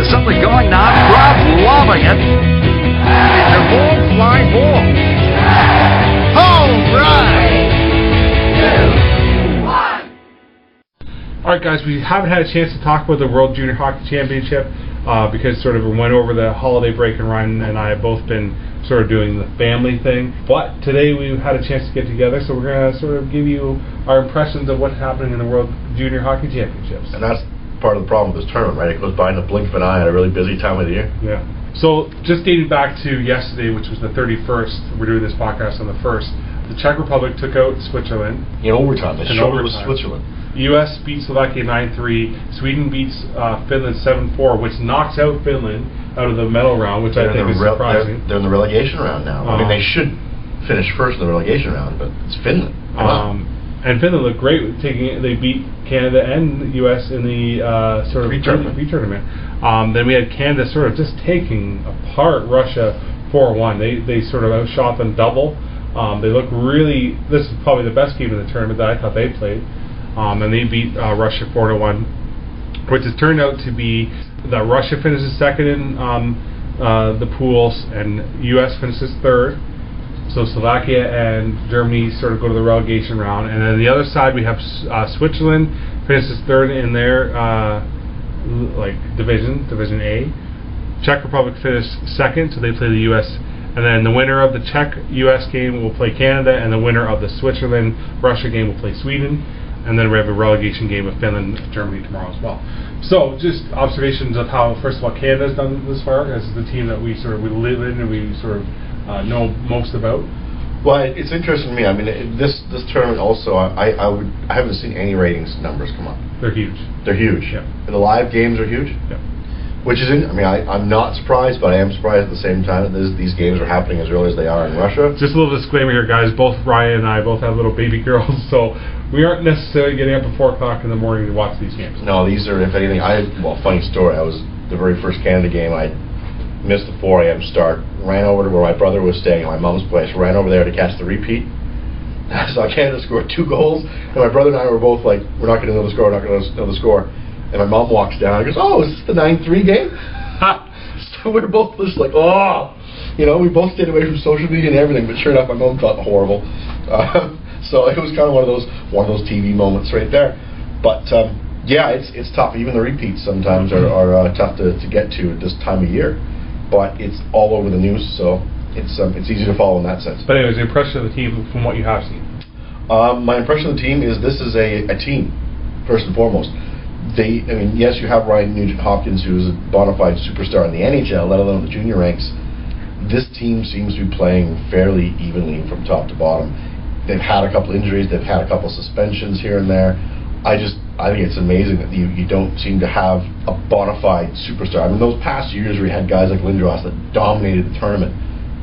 There's something going on. Crowd loving it. It's a ball, flying ball. Home run! 2, 1. Alright guys, we haven't had a chance to talk about the World Junior Hockey Championship because sort of we went over the holiday break, and Ryan and I have both been sort of doing the family thing. But today we've had a chance to get together, so we're going to sort of give you our impressions of what's happening in the World Junior Hockey Championships. And that's part of the problem with this tournament, right? It goes by in the blink of an eye at a really busy time of the year. Yeah. So just dating back to yesterday, which was the 31st, we're doing this podcast on the 1st, the Czech Republic took out Switzerland. In overtime. They showed it was Switzerland. U.S. beats Slovakia 9-3. Sweden beats Finland 7-4, which knocks out Finland out of the medal round, which I think is surprising. They're in the relegation round now. I mean, they should finish first in the relegation round, but it's Finland. And Finland looked great. They beat Canada and the U.S. in the sort of pre-tournament. Then we had Canada sort of just taking apart Russia 4-1. They sort of outshot them double. They look really. This is probably the best game of the tournament that I thought they played. And they beat Russia 4-1, which has turned out to be that Russia finishes second in the pools and U.S. finishes third. So Slovakia and Germany sort of go to the relegation round. And then the other side we have Switzerland finishes third in their Division A. Czech Republic finished second, so they play the U.S. And then the winner of the Czech-U.S. game will play Canada, and the winner of the Switzerland-Russia game will play Sweden. And then we have a relegation game of Finland, Germany tomorrow as well. So just observations of how, first of all, Canada's done this far. This is the team that we live in and we sort of know most about. Well, it's interesting to me. I mean, this tournament also, I haven't seen any ratings numbers come up. They're huge. They're huge. Yeah. And the live games are huge. Yeah. Which is, I'm not surprised, but I am surprised at the same time that these games are happening as early as they are in Russia. Just a little disclaimer here, guys. Both Ryan and I both have little baby girls, so we aren't necessarily getting up at 4 o'clock in the morning to watch these games. No, these are, if anything, funny story. I was the very first Canada game. I missed the 4 a.m. start. Ran over to where my brother was staying at my mom's place. Ran over there to catch the repeat. I saw Canada score 2 goals, and my brother and I were both like, "We're not going to know the score. We're not going to know the score." And my mom walks down and goes, "Oh, is this the 9-3 game?" So we're both just like, "Oh," we both stayed away from social media and everything. But sure enough, my mom felt horrible. So it was kind of one of those TV moments right there. But yeah, it's tough. Even the repeats sometimes are tough to get to at this time of year. But it's all over the news, so it's easy to follow in that sense. But anyways, the impression of the team from what you have seen. My impression of the team is this is a team, first and foremost. Yes, you have Ryan Nugent-Hopkins, who's a bona fide superstar in the NHL, let alone the junior ranks. This team seems to be playing fairly evenly from top to bottom. They've had a couple injuries, they've had a couple suspensions here and there. I think it's amazing that you don't seem to have a bona fide superstar. I mean, those past years where you had guys like Lindros that dominated the tournament,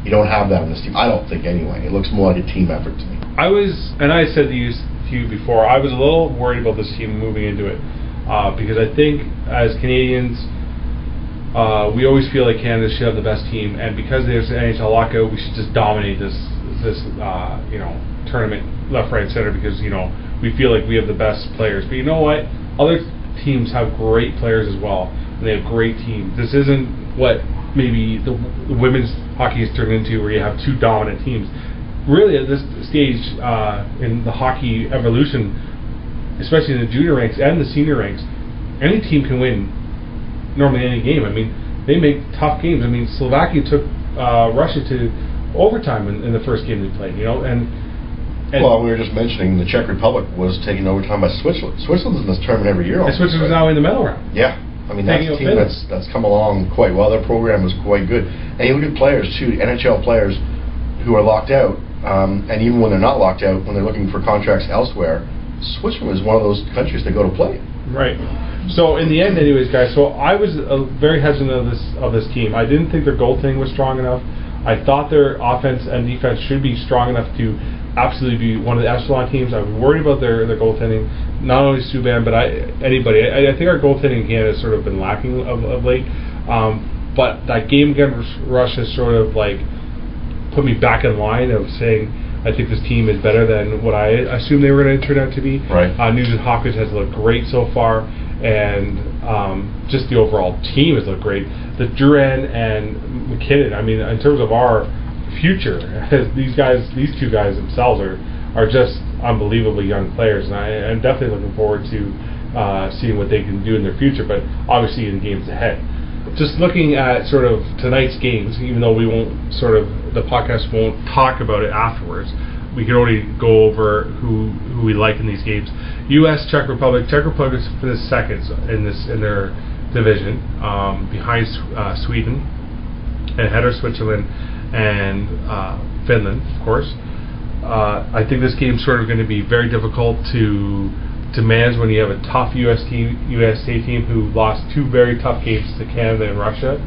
you don't have that in this team. I don't think anyway. It looks more like a team effort to me. I said to you before, I was a little worried about this team moving into it. Because I think as Canadians, we always feel like Canada should have the best team, and because there's an NHL lockout, we should just dominate this tournament left, right, and center because we feel like we have the best players. But you know what? Other teams have great players as well, and they have great teams. This isn't what maybe the women's hockey has turned into, where you have 2 dominant teams. Really, at this stage in the hockey evolution, especially in the junior ranks and the senior ranks, any team can win normally any game. I mean, they make tough games. I mean, Slovakia took Russia to overtime in the first game they played, and well, we were just mentioning the Czech Republic was taken overtime by Switzerland. Switzerland's in this tournament every year. And Switzerland's now in the medal round. Yeah. I mean, that's a team that's come along quite well. Their program is quite good. And you look at players, too, NHL players who are locked out, and even when they're not locked out, when they're looking for contracts elsewhere, Switzerland is one of those countries they go to play. Right. So in the end, anyways, guys, so I was very hesitant of this team. I didn't think their goaltending was strong enough. I thought their offense and defense should be strong enough to absolutely be one of the echelon teams. I was worried about their goaltending, not only Subban, but anybody. I think our goaltending in Canada has sort of been lacking of late. But that game against Russia sort of like put me back in line of saying, I think this team is better than what I assumed they were going to turn out to be. Right. Nugent Hopkins has looked great so far, and just the overall team has looked great. The Duran and McKinnon, I mean, in terms of our future, these two guys themselves are just unbelievably young players, and I'm definitely looking forward to seeing what they can do in their future, but obviously in the games ahead. Just looking at sort of tonight's games, even though we won't the podcast won't talk about it afterwards, we can already go over who we like in these games. U.S. Czech Republic. Czech Republic is for the seconds in their division, behind Sweden, and ahead of Switzerland and Finland, of course. I think this game's sort of going to be very difficult to manage when you have a tough USA team who lost two very tough games to Canada and Russia.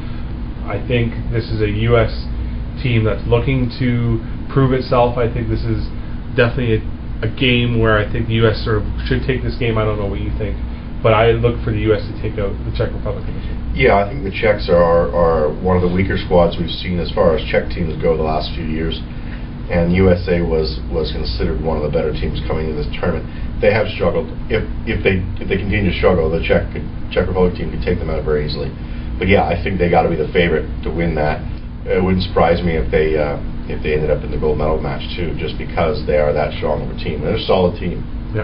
I think this is a U.S. team that's looking to prove itself. I think this is definitely a game where I think the U.S. sort of should take this game. I don't know what you think, but I look for the U.S. to take out the Czech Republic in this game. Yeah, I think the Czechs are one of the weaker squads we've seen as far as Czech teams go the last few years, and USA was considered one of the better teams coming into this tournament. They have struggled. If they continue to struggle, the Czech Republic team could take them out very easily. But yeah, I think they got to be the favorite to win that. It wouldn't surprise me if they ended up in the gold medal match too, just because they are that strong of a team. They're a solid team. Yeah.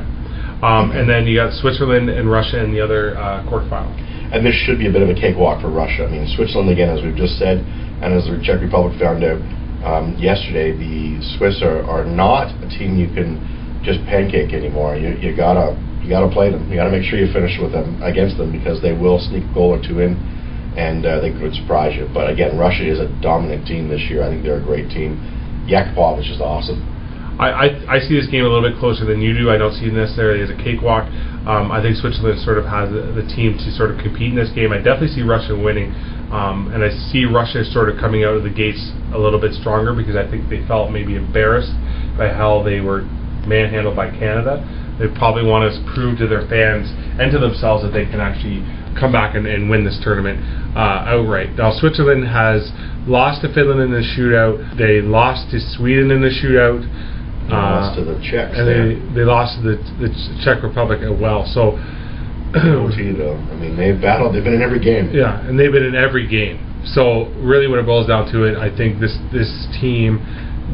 And then you got Switzerland and Russia in the other quarterfinal. And this should be a bit of a cakewalk for Russia. I mean, Switzerland, again, as we've just said, and as the Czech Republic found out yesterday, the Swiss are not a team you can just pancake anymore. You gotta play them. You gotta make sure you finish against them because they will sneak a goal or two in, and they could surprise you. But again, Russia is a dominant team this year. I think they're a great team. Yakupov is just awesome. I see this game a little bit closer than you do. I don't see it necessarily as a cakewalk. I think Switzerland sort of has the team to sort of compete in this game. I definitely see Russia winning, and I see Russia sort of coming out of the gates a little bit stronger because I think they felt maybe embarrassed by how they were manhandled by Canada. They probably want to prove to their fans and to themselves that they can actually come back and win this tournament outright. Now, Switzerland has lost to Finland in the shootout. They lost to Sweden in the shootout. They lost to the Czechs. And they lost to the Czech Republic as well. So, OT though. I mean, they've battled. They've been in every game. Yeah, and they've been in every game. So, really, when it boils down to it, I think this team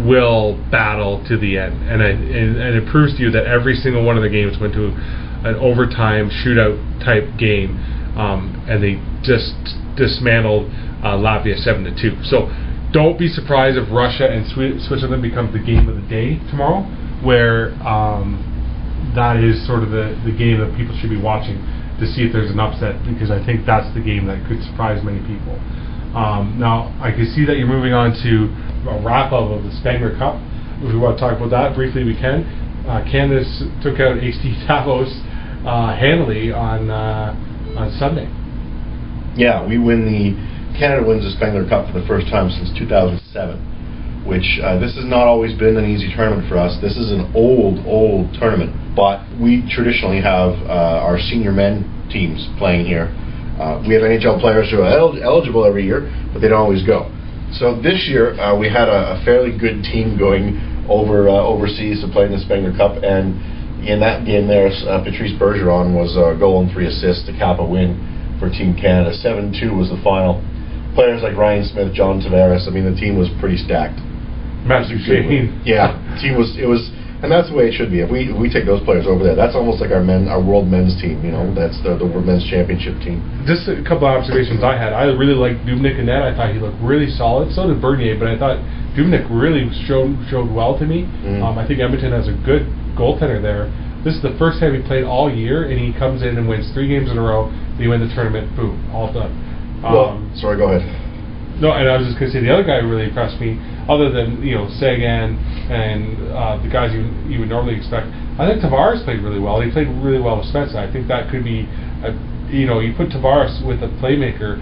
will battle to the end, and it proves to you that every single one of the games went to an overtime shootout type game, and they just dismantled Latvia 7-2. So don't be surprised if Russia and Switzerland becomes the game of the day tomorrow, where that is sort of the game that people should be watching to see if there's an upset, because I think that's the game that could surprise many people. Now, I can see that you're moving on to a wrap-up of the Spengler Cup. If we want to talk about that briefly, we can. Canada took out HD Davos handily on Sunday. Yeah, Canada wins the Spengler Cup for the first time since 2007, which this has not always been an easy tournament for us. This is an old tournament, but we traditionally have our senior men teams playing here. We have NHL players who are eligible every year, but they don't always go. So this year we had a fairly good team going overseas to play in the Spengler Cup, and in that game there, Patrice Bergeron was a goal and 3 assists to cap a win for Team Canada. 7-2 was the final. Players like Ryan Smith, John Tavares. I mean, the team was pretty stacked. Massive team. Yeah, team was. And that's the way it should be. If we take those players over there, that's almost like our world men's team. You know, that's the world men's championship team. Just a couple of observations I had. I really liked Dubnyk in that. I thought he looked really solid. So did Bernier, but I thought Dubnyk really showed well to me. I think Edmonton has a good goaltender there. This is the first time he played all year, and he comes in and wins 3 games in a row. They win the tournament. Boom, all done. Sorry, go ahead. No, and I was just going to say the other guy who really impressed me, other than Sagan and the guys you would normally expect. I think Tavares played really well. He played really well with Spencer. I think that could be, you put Tavares with a playmaker,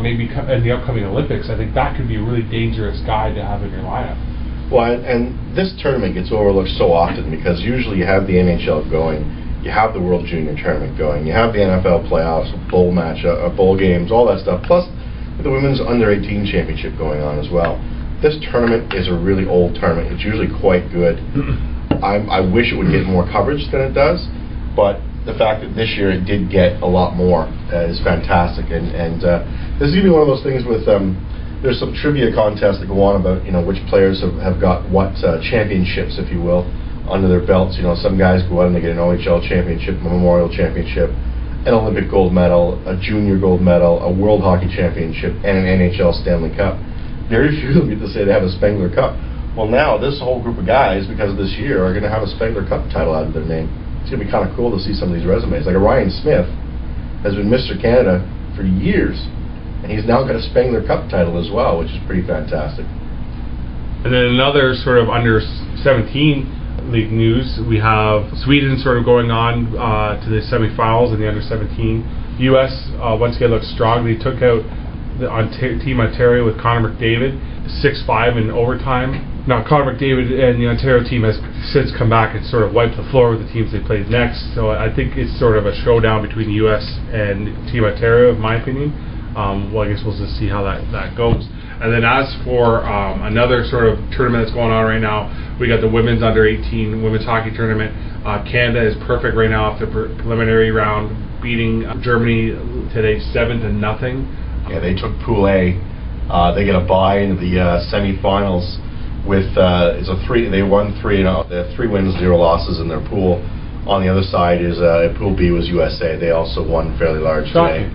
maybe in the upcoming Olympics. I think that could be a really dangerous guy to have in your lineup. Well, and this tournament gets overlooked so often because usually you have the NHL going, you have the World Junior Tournament going, you have the NFL playoffs, bowl match, bowl games, all that stuff, plus the Women's Under-18 Championship going on as well. This tournament is a really old tournament. It's usually quite good. I wish it would get more coverage than it does, but the fact that this year it did get a lot more is fantastic. And this is going to be one of those things with, there's some trivia contests that go on about, which players have got what championships, if you will, under their belts. Some guys go out and they get an OHL championship, a Memorial championship, an Olympic gold medal, a junior gold medal, a World Hockey Championship, and an NHL Stanley Cup. Very few of them get to say they have a Spengler Cup. Well, now this whole group of guys, because of this year, are going to have a Spengler Cup title out of their name. It's going to be kind of cool to see some of these resumes. Like a Ryan Smith has been Mr. Canada for years, and he's now got a Spengler Cup title as well, which is pretty fantastic. And then another sort of under 17 league news, we have Sweden sort of going on to the semifinals in the under 17. U.S. Once again looks strong. They took out Team Ontario with Connor McDavid 6-5 in overtime. Now, Connor McDavid and the Ontario team has since come back and sort of wiped the floor with the teams they played next. So I think it's sort of a showdown between the U.S. and Team Ontario, in my opinion. Well, I guess we'll just see how that goes. And then as for another sort of tournament that's going on right now, we got the women's under 18 women's hockey tournament. Canada is perfect right now after the preliminary round, beating Germany today 7-0. Yeah, they took Pool A. They get a bye into the semifinals. With it's a 3, they won 3. They have 3 wins, 0 losses in their pool. On the other side is Pool B was USA. They also won fairly large today.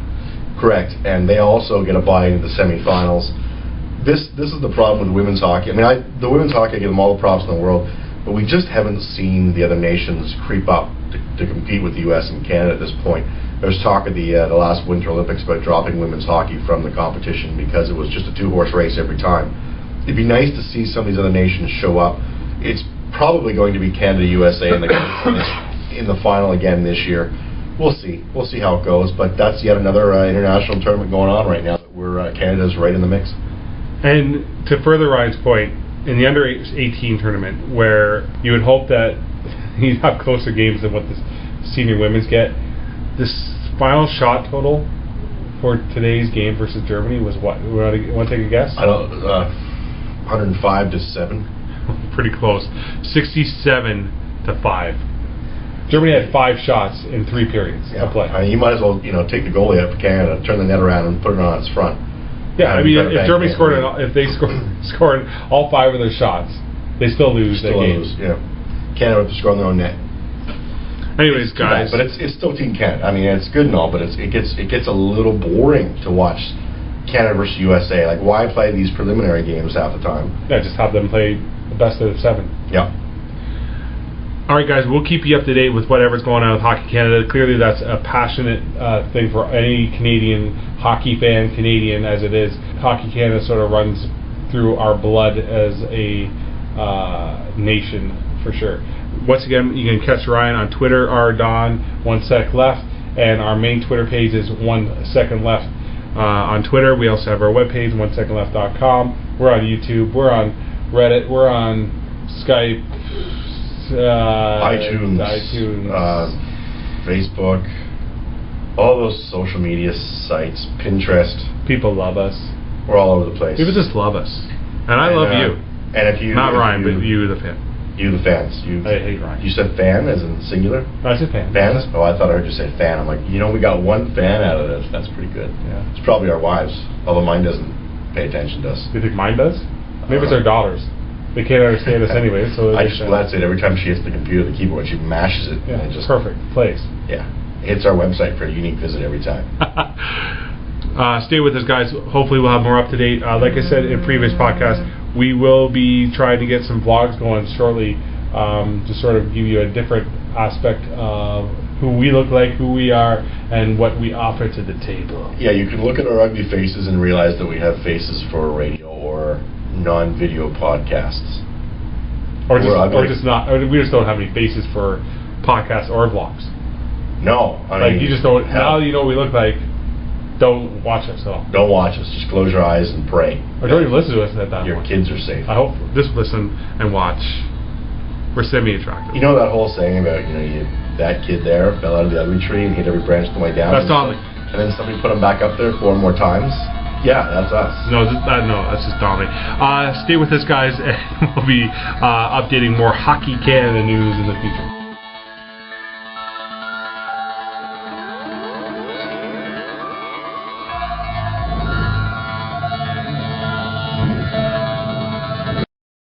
Correct, and they also get a bye into the semifinals. This is the problem with women's hockey. I mean, the women's hockey, I give them all the props in the world, but we just haven't seen the other nations creep up to compete with the U.S. and Canada at this point. There was talk at the last Winter Olympics about dropping women's hockey from the competition because it was just a 2-horse race every time. It'd be nice to see some of these other nations show up. It's probably going to be Canada, USA in the final again this year. We'll see. We'll see how it goes. But that's yet another international tournament going on right now that Canada's right in the mix. And to further Ryan's point, in the under 18 tournament, where you would hope that you'd have closer games than what the senior women's get, this final shot total for today's game versus Germany was what? You want to take a guess? I don't. 105-7. Pretty close. 67-5. Germany had 5 shots in 3 periods of play. I mean, you might as well, take the goalie out for Canada, turn the net around, and put it on its front. Yeah, I mean, if Germany scored scored all 5 of their shots, they still lose that game. Yeah, Canada would score on their own net. Anyways, guys, but it's still Team Canada. I mean, it's good and all, but it gets a little boring to watch Canada versus USA. Like, why play these preliminary games half the time? Yeah, just have them play the best of 7. Yeah. All right, guys, we'll keep you up to date with whatever's going on with Hockey Canada. Clearly, that's a passionate thing for any Canadian hockey fan, Canadian as it is. Hockey Canada sort of runs through our blood as a nation, for sure. Once again, you can catch Ryan on Twitter, rdon, 1 sec left, and our main Twitter page is 1 second left. On Twitter, we also have our webpage, 1secondleft.com. We're on YouTube, we're on Reddit, we're on Skype, iTunes, Facebook, all those social media sites, Pinterest. People love us. We're all over the place. People just love us. And I love you. And if you... Not Ryan, but you, the fan. You, the fans. I hate Ryan. You said fan as in singular? No, I said fan. Fans? Oh, I thought I heard you say fan. I'm like, we got 1 fan out of this. That's pretty good. Yeah. It's probably our wives, although mine doesn't pay attention to us. Do you think mine does? Maybe it's our daughters. They can't understand us anyway. So I just glad to say it every time she hits the computer, the keyboard, she mashes it. Yeah, and it just perfect. Plays. Yeah. Hits our website for a unique visit every time. Stay with us, guys. Hopefully we'll have more up to date. Like I said in previous podcasts, we will be trying to get some vlogs going shortly to sort of give you a different aspect of who we look like, who we are, and what we offer to the table. Yeah, you can look at our ugly faces and realize that we have faces for radio or non-video podcasts. Or just not. We just don't have any faces for podcasts or vlogs. No, I mean, you just don't. Now you know what we look like. Don't watch us at all. Don't watch us. Just close your eyes and pray. Or don't even listen to us at that Your point. kids are safe. I hope just listen and watch. We're semi-attractive. You know that whole saying about that kid there fell out of the ugly tree and hit every branch on the way down. That's Dominic. And then somebody put him back up there 4 more times. Yeah, that's us. No, that's just Dominic. Stay with us, guys, and we'll be updating more Hockey Canada news in the future.